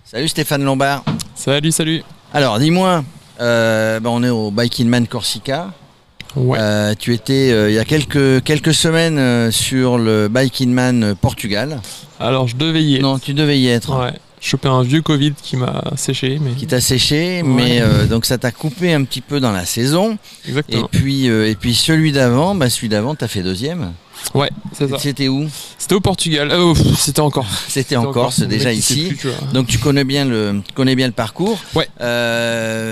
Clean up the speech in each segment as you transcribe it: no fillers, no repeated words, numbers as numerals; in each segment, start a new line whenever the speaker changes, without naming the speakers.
Salut Stéphane Lombard.
Salut, salut.
Alors dis-moi, on est au Bike in Man Corsica.
Ouais.
Tu étais il y a quelques semaines sur le Bike in Man Portugal.
Alors je devais y être.
Non, tu devais y être.
Ouais. Chopé un vieux Covid qui m'a séché. Mais...
Qui t'a séché,
Ouais.
mais donc ça t'a coupé un petit peu dans la saison.
Exactement.
Et puis celui d'avant, t'as fait deuxième.
Ouais, c'est ça.
C'était où?
C'était au Portugal. C'était encore.
C'était en Corse, déjà ici.
Plus,
Donc tu connais bien le parcours.
Ouais.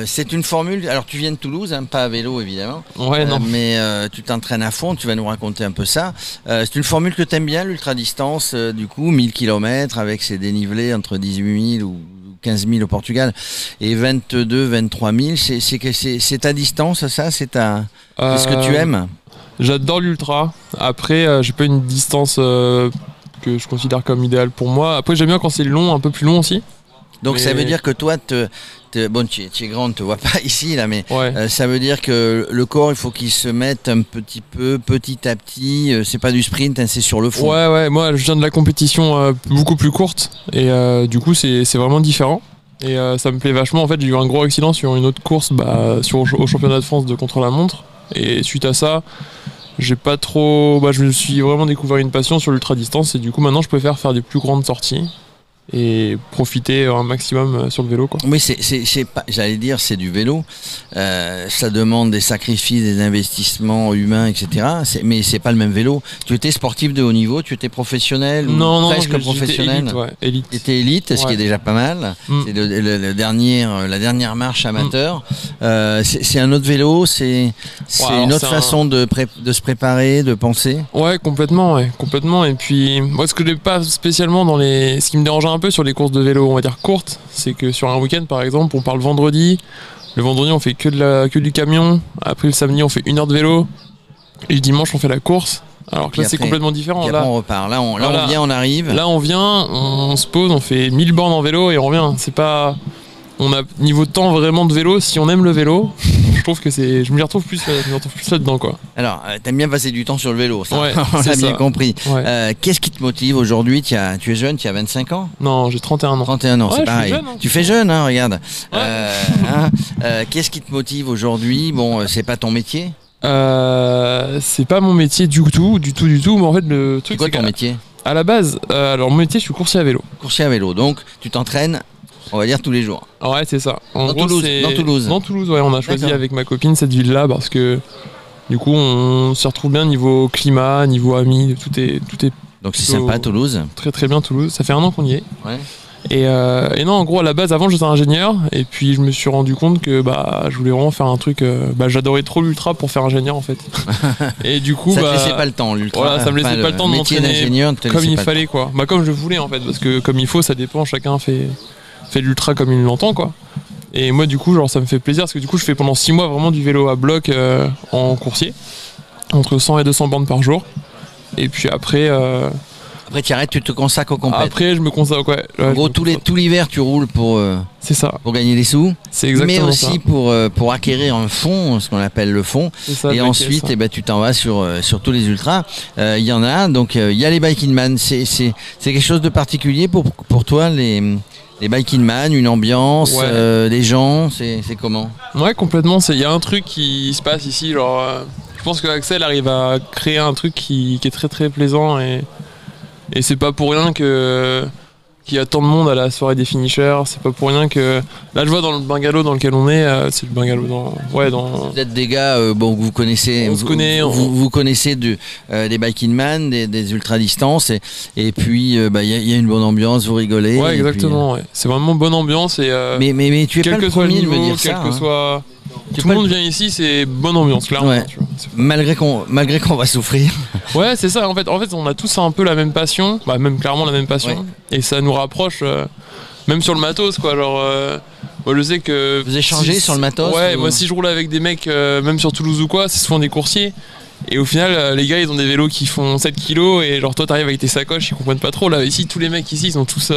C'est une formule. Alors tu viens de Toulouse, hein, pas à vélo évidemment.
Ouais, non.
Mais tu t'entraînes à fond. Tu vas nous raconter un peu ça. C'est une formule que tu aimes bien, l'ultra distance. Du coup, 1000 km avec ses dénivelés entre 18 000 ou 15 000 au Portugal et 22, 23 000. C'est ta distance, ça? C'est ce que tu aimes?
J'adore l'ultra. Après, j'ai pas une distance que je considère comme idéale pour moi. Après, j'aime bien quand c'est long, un peu plus long aussi.
Donc ça veut dire que toi, tu es grand, on ne te voit pas ici là, mais
ouais.
ça veut dire que le corps, il faut qu'il se mette un petit peu, petit à petit. C'est pas du sprint, hein, c'est sur le fond.
Ouais. Moi, je viens de la compétition beaucoup plus courte et du coup, c'est vraiment différent. Et ça me plaît vachement. En fait, j'ai eu un gros accident sur une autre course, au championnat de France de contre-la-montre. Et suite à ça, j'ai pas trop. Je me suis vraiment découvert une passion sur l'ultra distance et du coup maintenant je préfère faire des plus grandes sorties et profiter un maximum sur le vélo, quoi.
Oui, c'est pas, j'allais dire, c'est du vélo. Ça demande des sacrifices, des investissements humains, etc. Mais c'est pas le même vélo. Tu étais sportif de haut niveau, tu étais professionnel
non,
presque professionnel.
Élite.
Tu étais élite, ce qui est déjà pas mal. C'est la dernière marche amateur. C'est un autre vélo, c'est une autre façon de se préparer, de penser.
Ouais, complètement. Et puis, moi, ce que j'ai pas spécialement ce qui me dérange un peu sur les courses de vélo, on va dire courtes, c'est que sur un week-end, par exemple, on part le vendredi. Le vendredi, on fait que du camion. Après, le samedi, on fait 1 heure de vélo. Et le dimanche, on fait la course. Alors que là, c'est complètement différent.
Là, on repart. Là, on vient, on arrive.
Là, on vient, on se pose, on fait 1000 bornes en vélo et on revient. C'est pas... On a niveau de temps vraiment de vélo, si on aime le vélo, je trouve que je me retrouve plus là-dedans, quoi.
Alors, t'aimes bien passer du temps sur le vélo, ça,
ouais,
on l'a bien compris.
Ouais.
Qu'est-ce qui te motive aujourd'hui? Tu es jeune, tu as 25 ans?
Non, j'ai 31 ans.
31 ans,
ouais,
c'est pareil.
Jeune, hein.
Tu fais jeune, hein, regarde.
Ouais.
Qu'est-ce qui te motive aujourd'hui? Bon, c'est pas ton métier?
C'est pas mon métier du tout. Mais en fait, le truc,
c'est quoi ton métier?
À la base, alors mon métier, je suis coursier à vélo.
Coursier à vélo, donc tu t'entraînes, on va dire, tous les jours.
Ouais, c'est ça.
Dans Toulouse,
ouais, on a choisi avec ma copine cette ville-là parce que du coup, on s'y retrouve bien niveau climat, niveau amis, tout est.
Donc c'est sympa, Toulouse.
Très très bien, Toulouse. Ça fait 1 an qu'on y est.
Ouais.
Et non, en gros, à la base, avant, j'étais ingénieur. Et puis, je me suis rendu compte que je voulais vraiment faire un truc. J'adorais trop l'ultra pour faire ingénieur, en fait. Et du coup,
ça te laissait pas le temps, l'ultra.
Voilà, ça me laissait pas le temps de m'entraîner comme il fallait, quoi. Comme je voulais, en fait. Parce que comme il faut, ça dépend. Chacun fait l'ultra comme il l'entend, quoi. Et moi, du coup, ça me fait plaisir. Parce que du coup, je fais pendant 6 mois vraiment du vélo à bloc en coursier. Entre 100 et 200 bornes par jour. Et puis après.
Après, tu arrêtes, tu te consacres au compète.
Après, je me consacre, ouais.
En gros, tout l'hiver, tu roules pour gagner des sous.
C'est exactement
ça. Mais aussi pour acquérir un fond, ce qu'on appelle le fond.
Ça,
et ensuite, tu t'en vas sur tous les ultras. Il y en a, donc il y a les Bike in Man. C'est quelque chose de particulier pour toi, les Bike in Man, une ambiance, des gens, c'est comment?
Ouais, complètement. Il y a un truc qui se passe ici. Je pense que Axel arrive à créer un truc qui est très très plaisant et c'est pas pour rien qu'il y a tant de monde à la soirée des finishers. C'est pas pour rien que... Là, je vois dans le bungalow dans lequel on est, c'est le bungalow dans... Vous
êtes des gars que vous connaissez...
On se connaît.
Vous connaissez des Bike in Man, des ultra-distances, et puis il y a une bonne ambiance, vous rigolez.
Ouais, exactement. Ouais. C'est vraiment bonne ambiance.
Mais tu es pas le premier de me dire ça.
Quel que soit... Tout le monde vient ici, c'est bonne ambiance, clairement.
Ouais.
Tu vois,
malgré qu'on va souffrir.
Ouais, c'est ça. En fait, on a tous un peu la même passion, même clairement la même passion, et ça nous rapproche, même sur le matos, quoi. Moi, je sais que
vous échangez sur le matos.
Ouais, moi, si je roule avec des mecs, même sur Toulouse ou quoi, c'est souvent des coursiers. Et au final, les gars, ils ont des vélos qui font 7 kilos et toi, t'arrives avec tes sacoches, ils comprennent pas trop. Là, ici, tous les mecs ici, ils sont tous,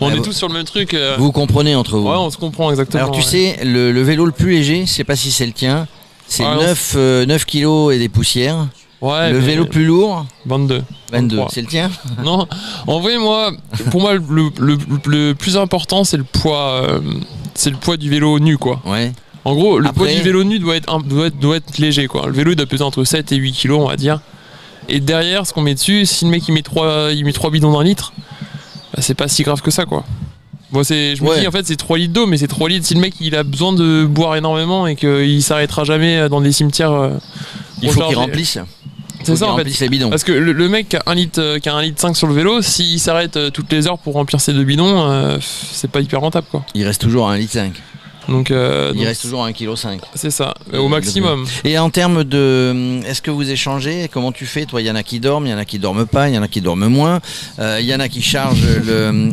on est tous sur le même truc.
Vous comprenez entre vous.
Ouais, on se comprend exactement.
Alors, tu sais, le vélo le plus léger, je sais pas si c'est le tien, c'est 9 kilos et des poussières.
Ouais,
le vélo plus lourd
22.
22, c'est le tien?
Non, en vrai, pour moi, le plus important, c'est le poids du vélo nu, quoi.
Ouais.
En gros, le poids du vélo nu doit être léger, quoi. Le vélo doit peser entre 7 et 8 kilos, on va dire. Et derrière, ce qu'on met dessus, si le mec il met 3 bidons d'un litre, bah, c'est pas si grave que ça, quoi. Bon, je me dis, en fait, c'est 3 litres d'eau, mais c'est 3 litres. Si le mec il a besoin de boire énormément et qu'il s'arrêtera jamais dans des cimetières,
il faut qu'il remplisse.
C'est ça, en fait.
Les bidons.
Parce que le mec qui a 1 litre 5 sur le vélo, s'il s'arrête toutes les heures pour remplir ses 2 bidons, c'est pas hyper rentable, quoi.
Il reste toujours à 1 litre 5.
Donc,
il reste toujours à 1,5 kg.
C'est ça, au maximum.
Et en termes de... Est-ce que vous échangez? Comment tu fais? Toi, il y en a qui dorment, il y en a qui dorment pas, il y en a qui dorment moins. Il y en a qui chargent,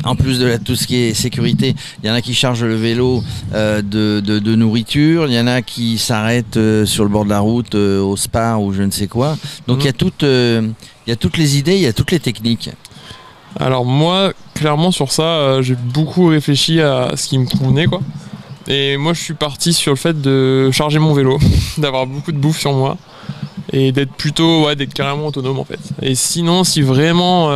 en plus de tout ce qui est sécurité, il y en a qui chargent le vélo de nourriture. Il y en a qui s'arrêtent sur le bord de la route, au spa ou je ne sais quoi. Donc il y a toutes les idées, il y a toutes les techniques.
Alors moi, clairement sur ça, j'ai beaucoup réfléchi à ce qui me convenait, quoi. Et moi je suis parti sur le fait de charger mon vélo, d'avoir beaucoup de bouffe sur moi et d'être carrément autonome en fait. Et sinon si vraiment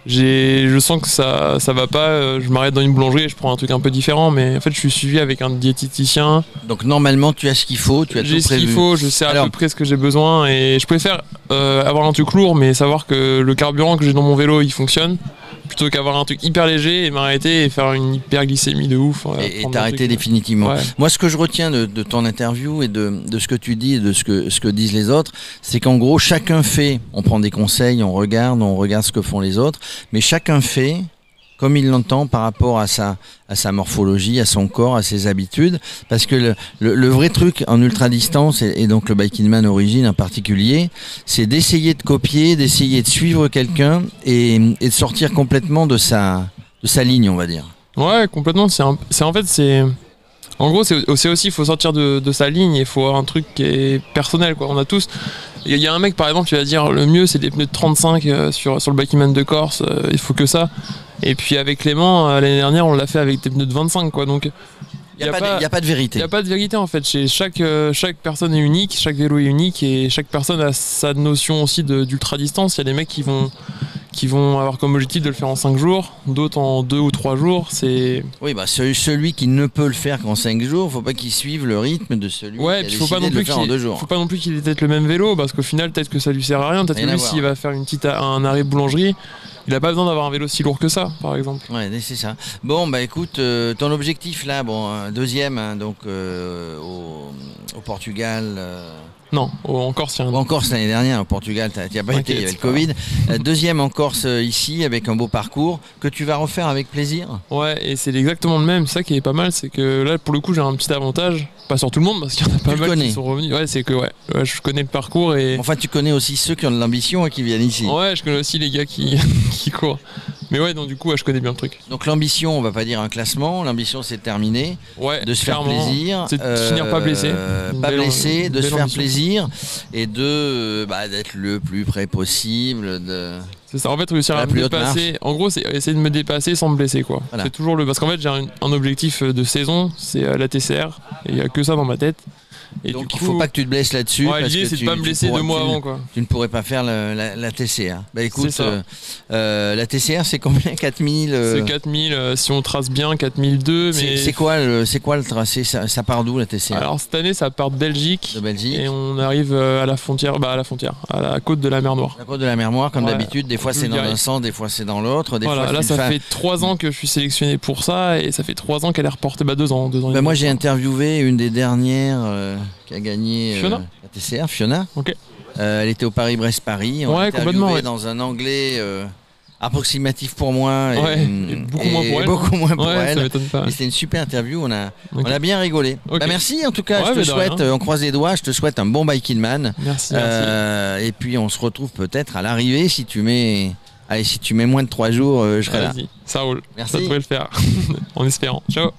je sens que ça va pas, je m'arrête dans une boulangerie et je prends un truc un peu différent, mais en fait je suis suivi avec un diététicien.
Donc normalement tu as ce qu'il faut, tu as tout prévu.
J'ai ce qu'il faut, je sais à peu près ce que j'ai besoin et je préfère avoir un truc lourd mais savoir que le carburant que j'ai dans mon vélo il fonctionne, plutôt qu'avoir un truc hyper léger et m'arrêter et faire une hyperglycémie de ouf.
Et t'arrêter définitivement. Ouais. Moi, ce que je retiens de ton interview et de ce que tu dis et de ce que disent les autres, c'est qu'en gros, chacun fait, on prend des conseils, on regarde ce que font les autres, mais chacun fait comme il l'entend par rapport à sa morphologie, à son corps, à ses habitudes. Parce que le vrai truc en ultra-distance, et donc le Biking Man Origin en particulier, c'est d'essayer de copier, d'essayer de suivre quelqu'un et de sortir complètement de sa ligne, on va dire.
Ouais, complètement. En gros, c'est aussi, il faut sortir de sa ligne, il faut avoir un truc qui est personnel, quoi. On a tous... Il y a un mec, par exemple, qui va dire le mieux, c'est des pneus de 35 sur le Biking Man de Corse, il faut que ça. Et puis avec Clément, l'année dernière, on l'a fait avec des pneus de 25, quoi. Donc,
il n'y a pas de vérité.
Il n'y a pas de vérité, en fait. Chaque personne est unique, chaque vélo est unique, et chaque personne a sa notion aussi d'ultra-distance. Il y a des mecs qui vont avoir comme objectif de le faire en 5 jours, d'autres en 2 ou 3 jours.
Oui, bah celui qui ne peut le faire qu'en 5 jours, faut pas qu'il suive le rythme de celui qui a décidé de le faire en 2 jours.
Faut pas non plus qu'il ait peut-être le même vélo, parce qu'au final, peut-être que ça lui sert à rien. Peut-être que lui, s'il va faire un arrêt boulangerie, il a pas besoin d'avoir un vélo si lourd que ça, par exemple.
Ouais, c'est ça. Bon, bah écoute, ton objectif là, deuxième, hein, donc au Portugal.
Non, en Corse, il y a un...
En Corse l'année dernière, au Portugal, tu as pas été, il y avait le Covid. Deuxième en Corse ici, avec un beau parcours, que tu vas refaire avec plaisir.
Ouais, et c'est exactement le même. Ça qui est pas mal, c'est que là, pour le coup, j'ai un petit avantage. Pas sur tout le monde, parce qu'il y en a pas mal qui sont revenus. Ouais, c'est que je connais le parcours et...
Enfin, tu connais aussi ceux qui ont de l'ambition et qui viennent ici.
Ouais, je connais aussi les gars qui courent. Mais ouais, donc du coup, je connais bien le truc.
Donc l'ambition, on va pas dire un classement, l'ambition c'est de terminer, de se faire plaisir,
c'est de finir pas blessé,
de se faire plaisir et d'être le plus près possible.
C'est ça, en fait, réussir à me dépasser. En gros, c'est essayer de me dépasser sans me blesser, quoi. Voilà. C'est toujours parce qu'en fait, j'ai un objectif de saison, c'est la TCR, et il n'y a que ça dans ma tête. Et
donc il faut pas que tu te blesses là-dessus.
Ouais, l'idée c'est de pas me blesser 2 mois avant, quoi.
Tu ne pourrais pas faire la TCR. Bah écoute, la TCR c'est combien? 4000
C'est 4000 si on trace bien, 4002. Mais
c'est quoi le tracé? Ça part d'où la TCR?
Alors cette année ça part de Belgique. Et on arrive à la frontière, à la côte de la mer Noire.
La côte de la mer Noire, comme d'habitude. Des fois c'est dans un sens, des fois c'est dans l'autre.
Là ça fait 3 ans que je suis sélectionné pour ça et ça fait 3 ans qu'elle est reportée. 2 ans.
Moi j'ai interviewé une des dernières qui a gagné la TCR, Fiona.
Ok.
Elle était au Paris-Brest-Paris. On l'a interviewée dans un anglais approximatif pour moi
et beaucoup moins pour elle. Ça m'étonne pas.
C'était une super interview, on a bien rigolé. Okay. Merci en tout cas, je te souhaite, on croise les doigts, je te souhaite un bon Biking Man.
Merci.
Et puis on se retrouve peut-être à l'arrivée si tu mets moins de 3 jours, je serai là.
Ça roule.
Merci.
Ça devrait le faire. En espérant. Ciao.